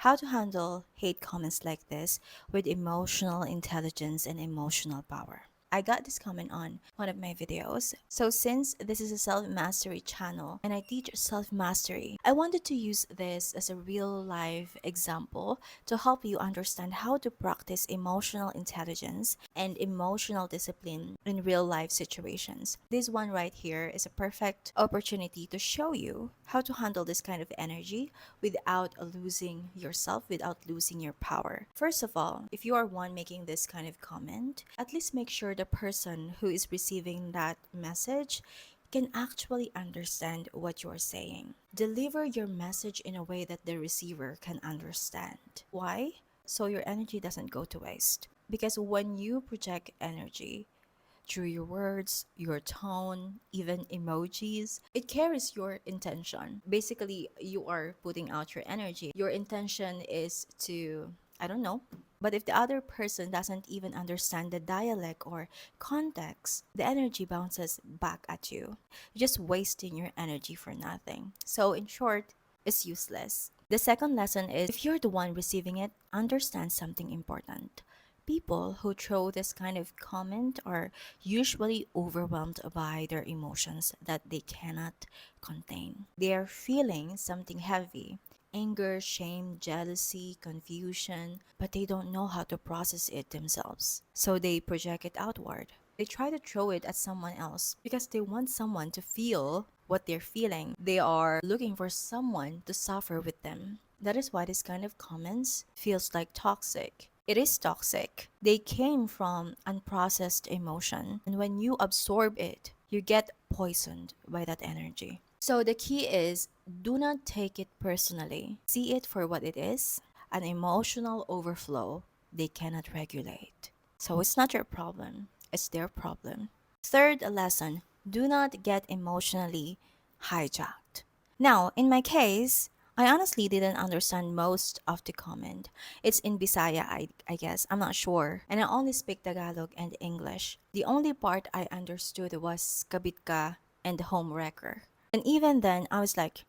how to handle hate comments like this with emotional intelligence and emotional power. I got this comment on one of my videos. So since this is a self-mastery channel and I teach self-mastery, I wanted to use this as a real life example to help you understand how to practice emotional intelligence and emotional discipline in real life situations. This one right here is a perfect opportunity to show you how to handle this kind of energy without losing yourself, without losing your power. First of all, if you are one making this kind of comment, at least make sure the person who is receiving that message can actually understand what you're saying. Deliver your message in a way that the receiver can understand. Why? So your energy doesn't go to waste. Because when you project energy, through your words, your tone, even emojis, it carries your intention. Basically, you are putting out your energy. Your intention is to, I don't know, but if the other person doesn't even understand the dialect or context, the energy bounces back at you. You're just wasting your energy for nothing. So, in short, it's useless. The second lesson is if you're the one receiving it, understand something important. People who throw this kind of comment are usually overwhelmed by their emotions that they cannot contain. They are feeling something heavy, anger, shame, jealousy, confusion, but they don't know how to process it themselves. So they project it outward. They try to throw it at someone else because they want someone to feel what they're feeling. They are looking for someone to suffer with them. That is why this kind of comments feels like toxic. It is toxic. They came from unprocessed emotion, and when you absorb it, you get poisoned by that energy. So the key is do not take it personally. See it for what it is, an emotional overflow they cannot regulate. So it's not your problem, it's their problem. Third lesson, do not get emotionally hijacked. Now, in my case, I honestly didn't understand most of the comment. It's in Bisaya, I guess. I'm not sure. And I only speak Tagalog and English. The only part I understood was kabit ka and home wrecker. And even then, I was like,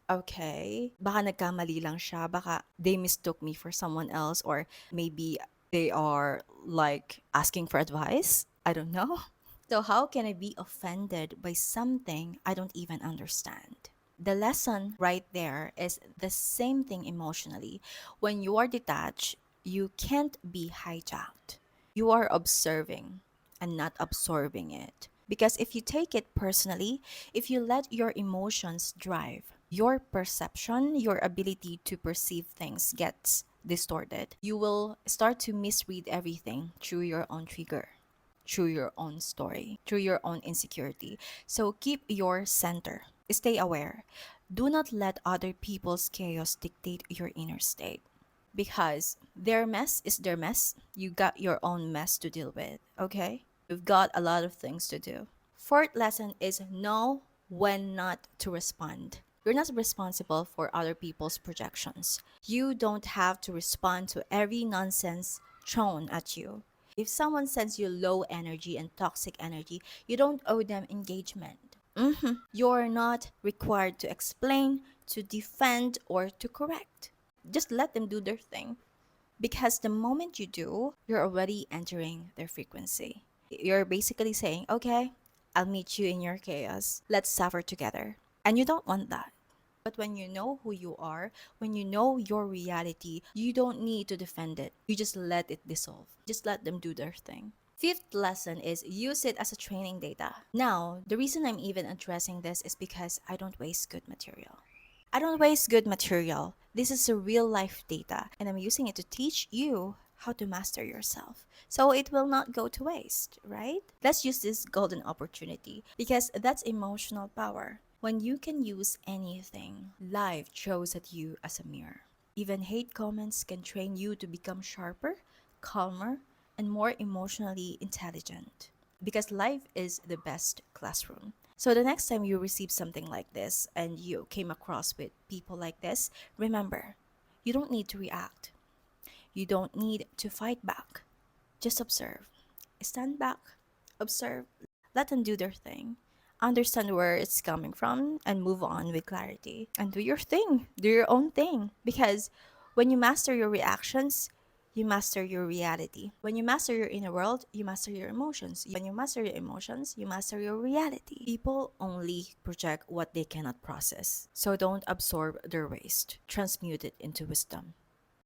okay, baka nagkamali lang siya. Baka they mistook me for someone else or maybe they are like asking for advice. I don't know. So how can I be offended by something I don't even understand? The lesson right there is the same thing emotionally. When you are detached, you can't be hijacked. You are observing and not absorbing it. Because if you take it personally, if you let your emotions drive, your perception, your ability to perceive things gets distorted. You will start to misread everything through your own trigger, through your own story, through your own insecurity. So keep your center. Stay aware. Do not let other people's chaos dictate your inner state because their mess is their mess. You got your own mess to deal with, okay? You've got a lot of things to do. Fourth lesson is know when not to respond. You're not responsible for other people's projections. You don't have to respond to every nonsense thrown at you. If someone sends you low energy and toxic energy, you don't owe them engagement. You're not required to explain, to defend, or to correct. Just let them do their thing. Because the moment you do, you're already entering their frequency. You're basically saying, okay, I'll meet you in your chaos. Let's suffer together. And you don't want that. But when you know who you are, when you know your reality, you don't need to defend it. You just let it dissolve. Just let them do their thing. Fifth lesson is use it as a training data. Now, the reason I'm even addressing this is because I don't waste good material. I don't waste good material. This is a real life data, and I'm using it to teach you how to master yourself. So it will not go to waste, right? Let's use this golden opportunity because that's emotional power. When you can use anything, life throws at you as a mirror. Even hate comments can train you to become sharper, calmer, and more emotionally intelligent. Because life is the best classroom. So the next time you receive something like this and you came across with people like this, remember, you don't need to react. You don't need to fight back. Just observe. Stand back, observe, let them do their thing. Understand where it's coming from and move on with clarity. And do your thing. Do your own thing. Because When you master your reactions, you master your reality. When you master your inner world, you master your emotions. When you master your emotions, you master your reality. People only project what they cannot process. So don't absorb their waste. Transmute it into wisdom.